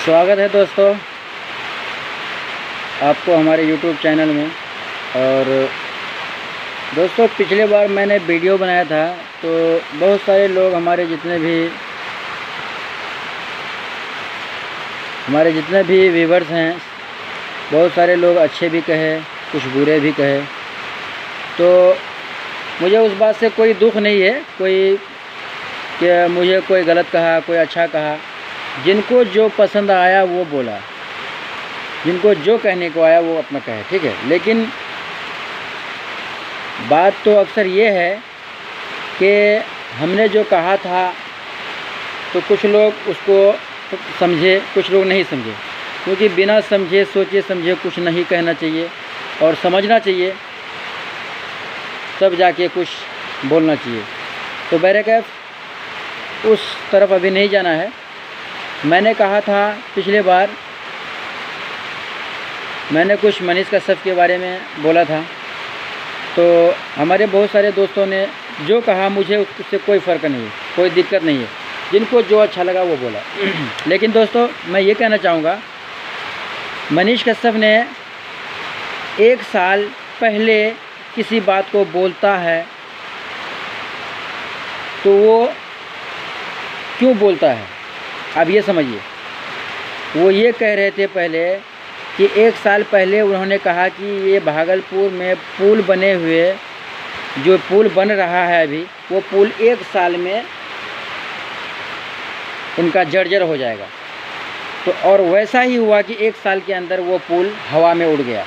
स्वागत है दोस्तों आपको हमारे YouTube चैनल में। और दोस्तों पिछले बार मैंने वीडियो बनाया था तो बहुत सारे लोग हमारे जितने भी व्यूवर्स हैं, बहुत सारे लोग अच्छे भी कहे, कुछ बुरे भी कहे। तो मुझे उस बात से कोई दुख नहीं है, कोई कि मुझे कोई गलत कहा, कोई अच्छा कहा। जिनको जो पसंद आया वो बोला, जिनको जो कहने को आया वो अपना कहे, ठीक है। लेकिन बात तो अक्सर ये है कि हमने जो कहा था तो कुछ लोग उसको समझे, कुछ लोग नहीं समझे। क्योंकि बिना समझे सोचे समझे कुछ नहीं कहना चाहिए और समझना चाहिए, तब जाके कुछ बोलना चाहिए। तो बहरकैफ उस तरफ अभी नहीं जाना है। मैंने कहा था पिछले बार, मैंने कुछ मनीष कश्यप के बारे में बोला था। तो हमारे बहुत सारे दोस्तों ने जो कहा, मुझे उससे कोई फ़र्क नहीं है, कोई दिक्कत नहीं है, जिनको जो अच्छा लगा वो बोला। लेकिन दोस्तों मैं ये कहना चाहूँगा, मनीष कश्यप ने 1 साल पहले किसी बात को बोलता है तो वो क्यों बोलता है, आप ये समझिए। वो ये कह रहे थे पहले कि 1 साल पहले उन्होंने कहा कि ये भागलपुर में पुल बने हुए, जो पुल बन रहा है अभी, वो पुल 1 साल में उनका जर्जर हो जाएगा। तो और वैसा ही हुआ कि 1 साल के अंदर वो पुल हवा में उड़ गया।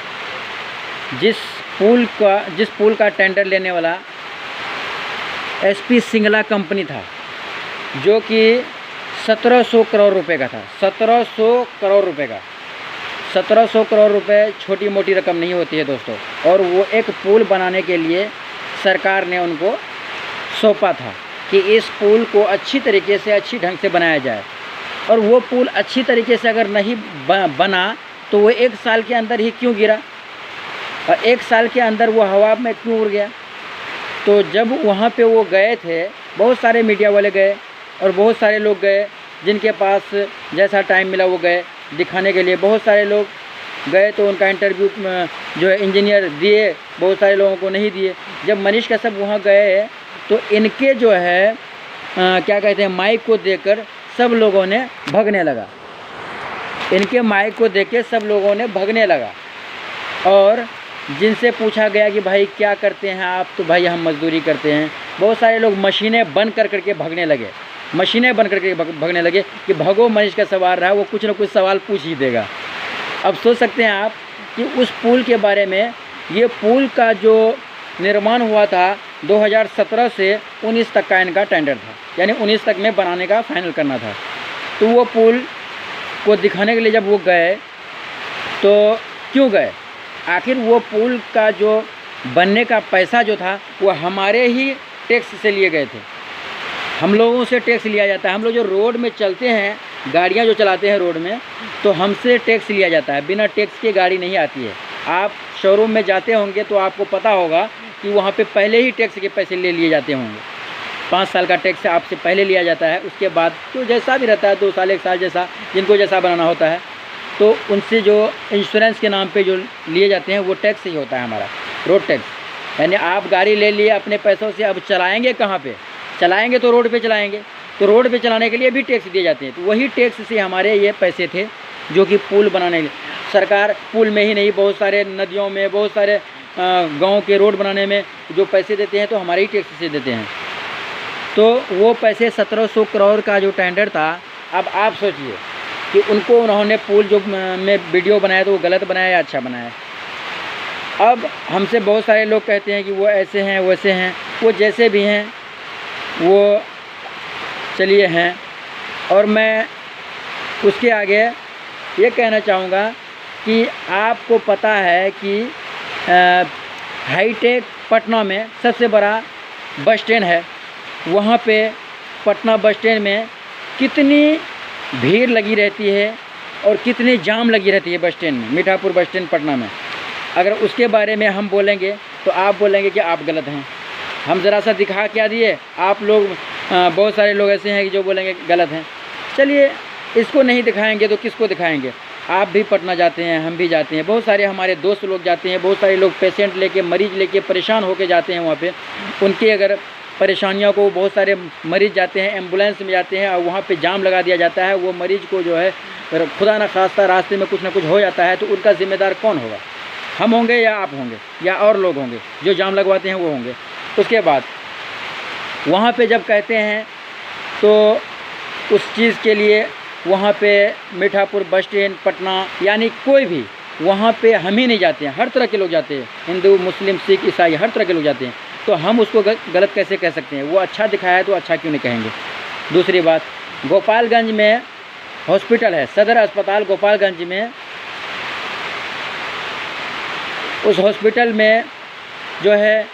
जिस पुल का टेंडर लेने वाला SP सिंगला कंपनी था, जो कि 1700 करोड़ रुपए का था। 1700 करोड़ रुपए का, 1700 करोड़ रुपए छोटी मोटी रकम नहीं होती है दोस्तों। और वो एक पुल बनाने के लिए सरकार ने उनको सौंपा था कि इस पुल को अच्छी तरीके से, अच्छी ढंग से बनाया जाए। और वो पुल अच्छी तरीके से अगर नहीं बना तो वो 1 साल के अंदर ही क्यों गिरा, और 1 साल के अंदर वो हवा में क्यों उड़ गया। तो जब वहाँ पे वो गए थे, बहुत सारे मीडिया वाले गए और बहुत सारे लोग गए, जिनके पास जैसा टाइम मिला वो गए दिखाने के लिए। बहुत सारे लोग गए तो उनका इंटरव्यू जो है इंजीनियर दिए, बहुत सारे लोगों को नहीं दिए। जब मनीष कश्यप वहाँ गए तो इनके जो है क्या कहते हैं, माइक को देखकर सब लोगों ने भगने लगा। इनके माइक को देख के सब लोगों ने भगने लगा। और जिनसे पूछा गया कि भाई क्या करते हैं आप, तो भाई हम मजदूरी करते हैं। बहुत सारे लोग मशीनें बंद करके भगने लगे, मशीनें बंद करके भगने लगे कि भगो, मनीष का सवाल रहा, वो कुछ ना कुछ सवाल पूछ ही देगा। अब सोच सकते हैं आप कि उस पुल के बारे में, ये पुल का जो निर्माण हुआ था 2017 से 19 तक का इनका टेंडर था, यानी 19 तक में बनाने का फाइनल करना था। तो वो पुल को दिखाने के लिए जब वो गए तो क्यों गए, आखिर वो पुल का जो बनने का पैसा जो था वो हमारे ही टैक्स से लिए गए थे। हम लोगों से टैक्स लिया जाता है। हम लोग जो रोड में चलते हैं, गाड़ियां जो चलाते हैं रोड में, तो हमसे टैक्स लिया जाता है। बिना टैक्स के गाड़ी नहीं आती है। आप शोरूम में जाते होंगे तो आपको पता होगा कि वहाँ पे पहले ही टैक्स के पैसे ले लिए जाते होंगे। 5 साल का टैक्स आपसे पहले लिया जाता है। उसके बाद तो जैसा भी रहता है, 2 साल 1 साल, जैसा जिनको जैसा बनाना होता है, तो उनसे जो इंश्योरेंस के नाम पे जो लिए जाते हैं वो टैक्स ही होता है हमारा, रोड टैक्स। यानी आप गाड़ी ले लिए अपने पैसों से, अब चलाएंगे कहाँ पे, चलाएंगे तो रोड पे चलाएंगे, तो रोड पे चलाने के लिए भी टैक्स दिए जाते हैं। तो वही टैक्स से हमारे ये पैसे थे जो कि पुल बनाने के लिए सरकार, पुल में ही नहीं, बहुत सारे नदियों में, बहुत सारे गांव के रोड बनाने में जो पैसे देते हैं तो हमारे ही टैक्स से देते हैं। तो वो पैसे 1700 करोड़ का जो टेंडर था, अब आप सोचिए कि उनको उन्होंने पुल जो में वीडियो बनाया तो वो गलत बनाया या अच्छा बनाया। अब हमसे बहुत सारे लोग कहते हैं कि वो ऐसे हैं, वैसे हैं। वो जैसे भी हैं वो चलिए हैं। और मैं उसके आगे ये कहना चाहूँगा कि आपको पता है कि हाईटेक पटना में सबसे बड़ा बस स्टैंड है। वहाँ पे पटना बस स्टैंड में कितनी भीड़ लगी रहती है और कितनी जाम लगी रहती है बस स्टैंड में, मीठापुर बस स्टैंड पटना में। अगर उसके बारे में हम बोलेंगे तो आप बोलेंगे कि आप गलत हैं। हम ज़रा सा दिखा क्या दिए, आप लोग बहुत सारे लोग ऐसे हैं कि जो बोलेंगे गलत हैं। चलिए इसको नहीं दिखाएंगे तो किसको दिखाएंगे। आप भी पटना जाते हैं, हम भी जाते हैं, बहुत सारे हमारे दोस्त लोग जाते हैं, बहुत सारे लोग पेशेंट लेके, मरीज़ लेके परेशान होके जाते हैं वहाँ पे। उनके अगर परेशानियों को, बहुत सारे मरीज़ जाते हैं एम्बुलेंस में जाते हैं और वहाँ पे जाम लगा दिया जाता है। वो मरीज़ को जो है खुदा न खास्ता रास्ते में कुछ ना कुछ हो जाता है, तो उनका ज़िम्मेदार कौन होगा? हम होंगे या आप होंगे या और लोग होंगे जो जाम लगवाते हैं वो होंगे। उसके बाद वहाँ पे जब कहते हैं तो उस चीज़ के लिए वहाँ पे मीठापुर बस स्टैंड पटना, यानी कोई भी वहाँ पे हम ही नहीं जाते हैं, हर तरह के लोग जाते हैं, हिंदू मुस्लिम सिख ईसाई हर तरह के लोग जाते हैं। तो हम उसको गलत कैसे कह सकते हैं? वो अच्छा दिखाया है तो अच्छा क्यों नहीं कहेंगे। दूसरी बात, गोपालगंज में हॉस्पिटल है, सदर अस्पताल गोपालगंज में। उस हॉस्पिटल में जो है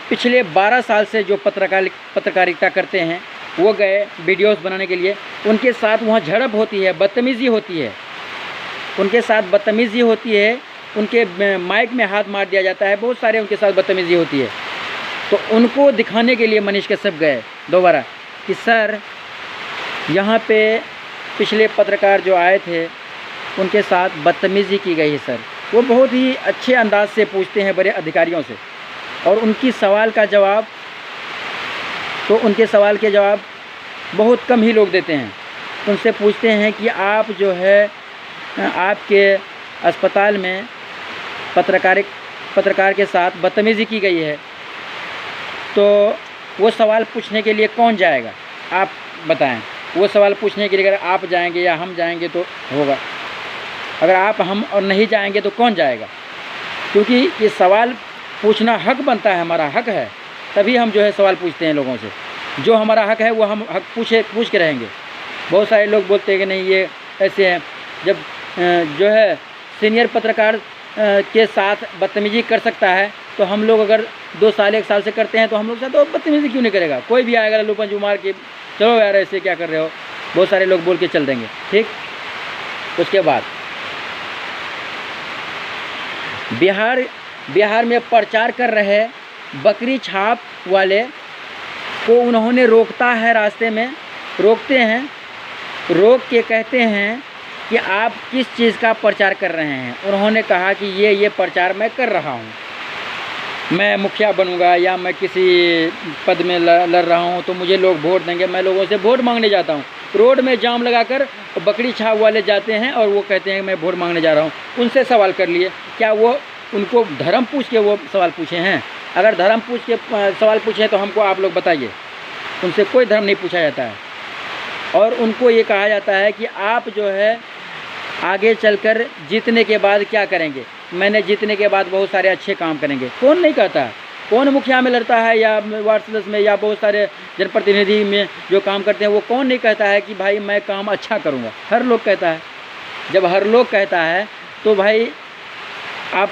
पिछले 12 साल से जो पत्रकारिता करते हैं वो गए वीडियोस बनाने के लिए। उनके साथ वहाँ झड़प होती है, बदतमीज़ी होती है, उनके साथ बदतमीज़ी होती है, उनके माइक में हाथ मार दिया जाता है, बहुत सारे उनके साथ बदतमीज़ी होती है। तो उनको दिखाने के लिए मनीष कश्यप गए दोबारा कि सर यहाँ पे पिछले पत्रकार जो आए थे उनके साथ बदतमीज़ी की गई है सर। वो बहुत ही अच्छे अंदाज से पूछते हैं बड़े अधिकारियों से, और उनकी सवाल का जवाब, तो उनके सवाल के जवाब बहुत कम ही लोग देते हैं। उनसे पूछते हैं कि आप जो है आपके अस्पताल में पत्रकार के साथ बदतमीज़ी की गई है, तो वो सवाल पूछने के लिए कौन जाएगा? आप बताएं। वो सवाल पूछने के लिए अगर आप जाएंगे या हम जाएंगे तो होगा, अगर आप हम और नहीं जाएंगे तो कौन जाएगा? क्योंकि ये सवाल पूछना हक बनता है, हमारा हक है, तभी हम जो है सवाल पूछते हैं लोगों से। जो हमारा हक है वो हम हक पूछ के रहेंगे। बहुत सारे लोग बोलते हैं कि नहीं ये ऐसे हैं। जब जो है सीनियर पत्रकार के साथ बदतमीज़ी कर सकता है, तो हम लोग अगर 2 साल 1 साल से करते हैं तो हम लोग साथ तो बदतमीज़ी क्यों नहीं करेगा? कोई भी आएगा लल्लू पंजू मार के, चलो यार ऐसे क्या कर रहे हो, बहुत सारे लोग बोल के चल देंगे। ठीक, उसके बाद बिहार में प्रचार कर रहे बकरी छाप वाले को उन्होंने रोकता है, रास्ते में रोकते हैं, रोक के कहते हैं कि आप किस चीज़ का प्रचार कर रहे हैं। उन्होंने कहा कि ये प्रचार मैं कर रहा हूँ, मैं मुखिया बनूंगा या मैं किसी पद में लड़ रहा हूँ तो मुझे लोग वोट देंगे, मैं लोगों से वोट मांगने जाता हूँ। रोड में जाम लगाकर बकरी छाप वाले जाते हैं और वो कहते हैं मैं वोट मांगने जा रहा हूँ। उनसे सवाल कर लिए, क्या वो उनको धर्म पूछ के वो सवाल पूछे हैं? अगर धर्म पूछ के सवाल पूछे तो हमको आप लोग बताइए। उनसे कोई धर्म नहीं पूछा जाता है, और उनको ये कहा जाता है कि आप जो है आगे चलकर जीतने के बाद क्या करेंगे? मैंने जीतने के बाद बहुत सारे अच्छे काम करेंगे। कौन नहीं कहता है? कौन मुखिया में लड़ता है या वार्ड सदस्य में या बहुत सारे जनप्रतिनिधि में जो काम करते हैं, वो कौन नहीं कहता है कि भाई मैं काम अच्छा करूँगा? हर लोग कहता है। जब हर लोग कहता है तो भाई आप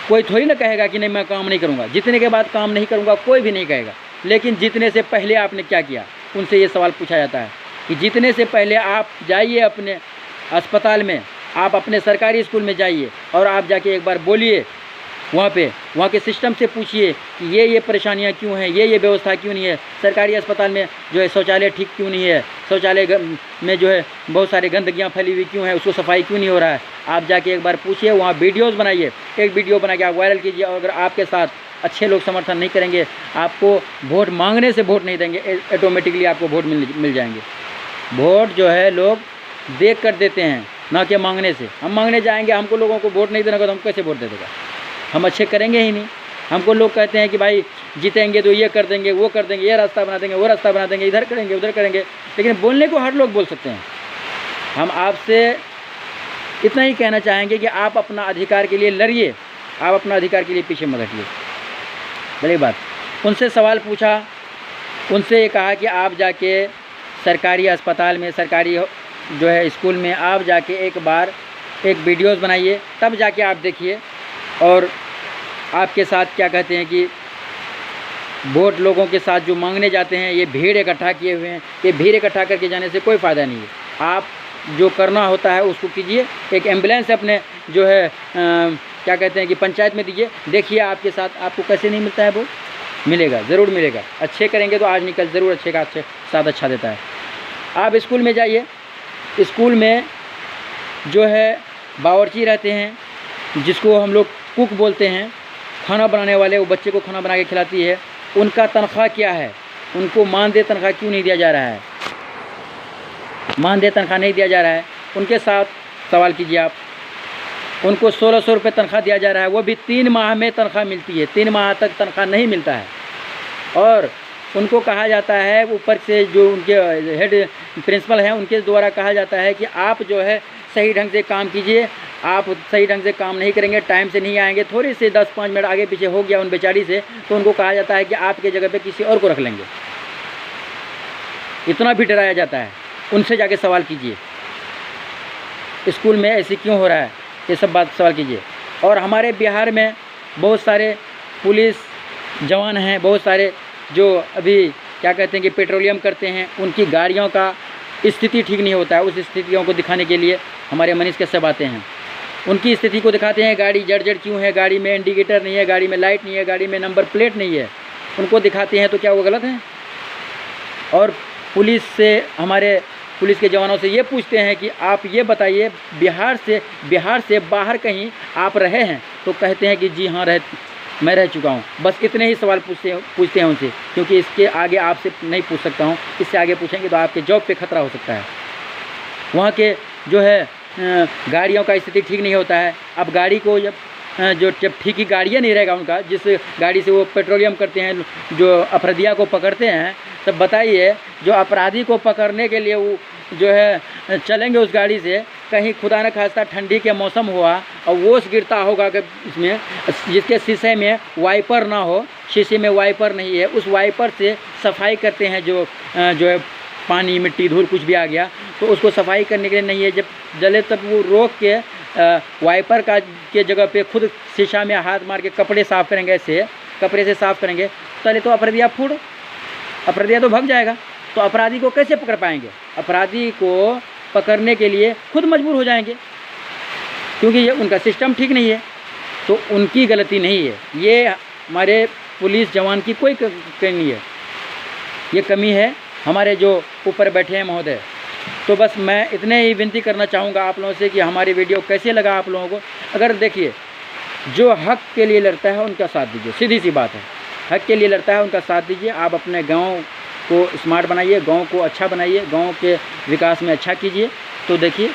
कोई थोड़ी ना कहेगा कि नहीं मैं काम नहीं करूँगा, जीतने के बाद काम नहीं करूँगा, कोई भी नहीं कहेगा। लेकिन जीतने से पहले आपने क्या किया? उनसे ये सवाल पूछा जाता है कि जीतने से पहले आप जाइए अपने अस्पताल में, आप अपने सरकारी स्कूल में जाइए और आप जाके एक बार बोलिए, वहाँ के सिस्टम से पूछिए कि ये परेशानियाँ क्यों हैं, ये व्यवस्था क्यों नहीं है, सरकारी अस्पताल में जो है शौचालय ठीक क्यों नहीं है, शौचालय में जो है बहुत सारी गंदगियाँ फैली हुई क्यों है, उसको सफाई क्यों नहीं हो रहा है। आप जाके एक बार पूछिए, वहाँ वीडियोस बनाइए, एक वीडियो बना के आप वायरल कीजिए। और अगर आपके साथ अच्छे लोग समर्थन नहीं करेंगे, आपको वोट मांगने से वोट नहीं देंगे, ऑटोमेटिकली आपको वोट मिल जाएंगे। वोट जो है लोग देख कर देते हैं, ना कि मांगने से। हम मांगने जाएंगे, हमको लोगों को वोट नहीं देना तो हम कैसे वोट दे देगा? हम अच्छे करेंगे ही नहीं। हमको लोग कहते हैं कि भाई जीतेंगे तो ये कर देंगे, वो कर देंगे, ये रास्ता बना देंगे, वो रास्ता बना देंगे, इधर करेंगे, उधर करेंगे, लेकिन बोलने को हर लोग बोल सकते हैं। हम आपसे इतना ही कहना चाहेंगे कि आप अपना अधिकार के लिए लड़िए, आप अपना अधिकार के लिए पीछे मत हटिए। बड़ी बात, उनसे सवाल पूछा, उनसे ये कहा कि आप जाके सरकारी अस्पताल में, सरकारी जो है स्कूल में आप जाके एक बार एक वीडियोस बनाइए, तब जाके आप देखिए। और आपके साथ क्या कहते हैं कि वोट लोगों के साथ जो मांगने जाते हैं, ये भीड़ इकट्ठा किए हुए हैं, ये भीड़ इकट्ठा करके जाने से कोई फ़ायदा नहीं है। आप जो करना होता है उसको कीजिए। एक एम्बुलेंस अपने जो है क्या कहते हैं कि पंचायत में दीजिए, देखिए आपके साथ आपको कैसे नहीं मिलता है वोट, मिलेगा, ज़रूर मिलेगा। अच्छे करेंगे तो आज निकल ज़रूर अच्छे का अच्छे साथ अच्छा देता है। आप स्कूल में जाइए, स्कूल में जो है बावर्ची रहते हैं, जिसको हम लोग कुक बोलते हैं, खाना बनाने वाले, वो बच्चे को खाना बना के खिलाती है, उनका तनख्वाह क्या है? उनको मानदेय तनख्वाह क्यों नहीं दिया जा रहा है? मानदेय तनख्वाह नहीं दिया जा रहा है, उनके साथ सवाल कीजिए आप। उनको 1600 रुपये तनख्वाह दिया जा रहा है, वो भी 3 माह में तनख्वाह मिलती है, 3 माह तक तनख्वाह नहीं मिलता है। और उनको कहा जाता है, ऊपर से जो उनके हेड प्रिंसिपल हैं उनके द्वारा कहा जाता है कि आप जो है सही ढंग से काम कीजिए, आप सही ढंग से काम नहीं करेंगे, टाइम से नहीं आएंगे, थोड़ी से 10-5 मिनट आगे पीछे हो गया उन बेचारी से, तो उनको कहा जाता है कि आपके जगह पे किसी और को रख लेंगे। इतना भी डराया जाता है। उनसे जाके सवाल कीजिए स्कूल में ऐसे क्यों हो रहा है, ये सब बात सवाल कीजिए। और हमारे बिहार में बहुत सारे पुलिस जवान हैं, बहुत सारे जो अभी क्या कहते हैं कि पेट्रोलियम करते हैं, उनकी गाड़ियों का स्थिति ठीक नहीं होता है। उस स्थितियों को दिखाने के लिए हमारे मनीष कश्यप आते हैं, उनकी स्थिति को दिखाते हैं। गाड़ी जड़ क्यों है, गाड़ी में इंडिकेटर नहीं है, गाड़ी में लाइट नहीं है, गाड़ी में नंबर प्लेट नहीं है, उनको दिखाते हैं। तो क्या वो गलत है? और पुलिस से, हमारे पुलिस के जवानों से ये पूछते हैं कि आप ये बताइए, बिहार से बाहर कहीं आप रहे हैं? तो कहते हैं कि जी हाँ मैं रह चुका हूँ। बस इतने ही सवाल पूछते हैं उनसे, क्योंकि इसके आगे आपसे नहीं पूछ सकता हूँ। इससे आगे पूछेंगे तो आपके जॉब पे खतरा हो सकता है। वहाँ के जो है गाड़ियों का स्थिति ठीक नहीं होता है। अब गाड़ी को जब ठीक ही गाड़ियाँ नहीं रहेगा उनका, जिस गाड़ी से वो पेट्रोलियम करते हैं, जो अपराधिया को पकड़ते हैं, तब बताइए जो अपराधी को पकड़ने के लिए वो जो है चलेंगे उस गाड़ी से, कहीं खुदा न खास्ता ठंडी के मौसम हुआ और ओस गिरता होगा कि इसमें, जिसके शीशे में वाइपर ना हो, शीशे में वाइपर नहीं है, उस वाइपर से सफाई करते हैं। जो है पानी मिट्टी धूल कुछ भी आ गया तो उसको सफाई करने के लिए नहीं है। जब जले तब वो रोक के वाइपर के जगह पे खुद शीशा में हाथ मार के कपड़े साफ़ करेंगे, ऐसे कपड़े से साफ़ करेंगे, तले तो अपराधिया तो भाग जाएगा। तो अपराधी को कैसे पकड़ पाएंगे? अपराधी को पकड़ने के लिए खुद मजबूर हो जाएंगे, क्योंकि ये उनका सिस्टम ठीक नहीं है। तो उनकी गलती नहीं है, ये हमारे पुलिस जवान की कोई कमी नहीं है, ये कमी है हमारे जो ऊपर बैठे हैं महोदय। तो बस मैं इतने ही विनती करना चाहूँगा आप लोगों से कि हमारी वीडियो कैसे लगा आप लोगों को। अगर देखिए, जो हक के लिए लड़ता है उनका साथ दीजिए, सीधी सी बात है। हक के लिए लड़ता है उनका साथ दीजिए। आप अपने गांव को स्मार्ट बनाइए, गांव को अच्छा बनाइए, गांव के विकास में अच्छा कीजिए। तो देखिए,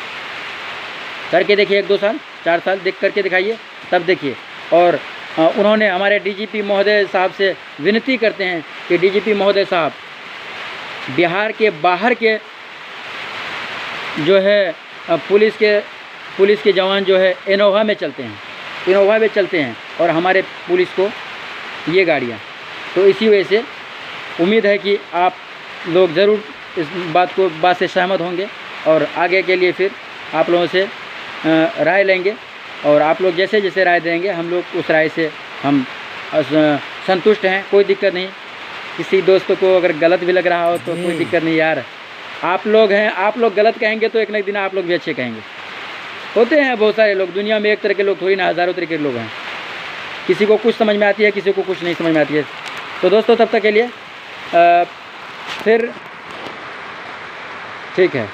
करके देखिए 1-2 साल 4 साल देख करके दिखाइए, तब देखिए। और उन्होंने हमारे डीजीपी महोदय साहब से विनती करते हैं कि डीजीपी महोदय साहब, बिहार के बाहर के जो है पुलिस के जवान जो है इनोवा में चलते हैं और हमारे पुलिस को ये गाड़ियाँ। तो इसी वजह से उम्मीद है कि आप लोग ज़रूर इस बात से सहमत होंगे और आगे के लिए फिर आप लोगों से राय लेंगे। और आप लोग जैसे जैसे राय देंगे, हम लोग उस राय से हम संतुष्ट हैं, कोई दिक्कत नहीं। किसी दोस्त को अगर गलत भी लग रहा हो तो कोई दिक्कत नहीं यार, आप लोग हैं, आप लोग गलत कहेंगे तो एक न एक दिन आप लोग भी अच्छे कहेंगे। होते हैं बहुत सारे लोग दुनिया में, एक तरह के लोग थोड़ी ना, हज़ारों तरह के लोग हैं। किसी को कुछ समझ में आती है, किसी को कुछ नहीं समझ में आती है। तो दोस्तों, तब तक के लिए फिर ठीक है।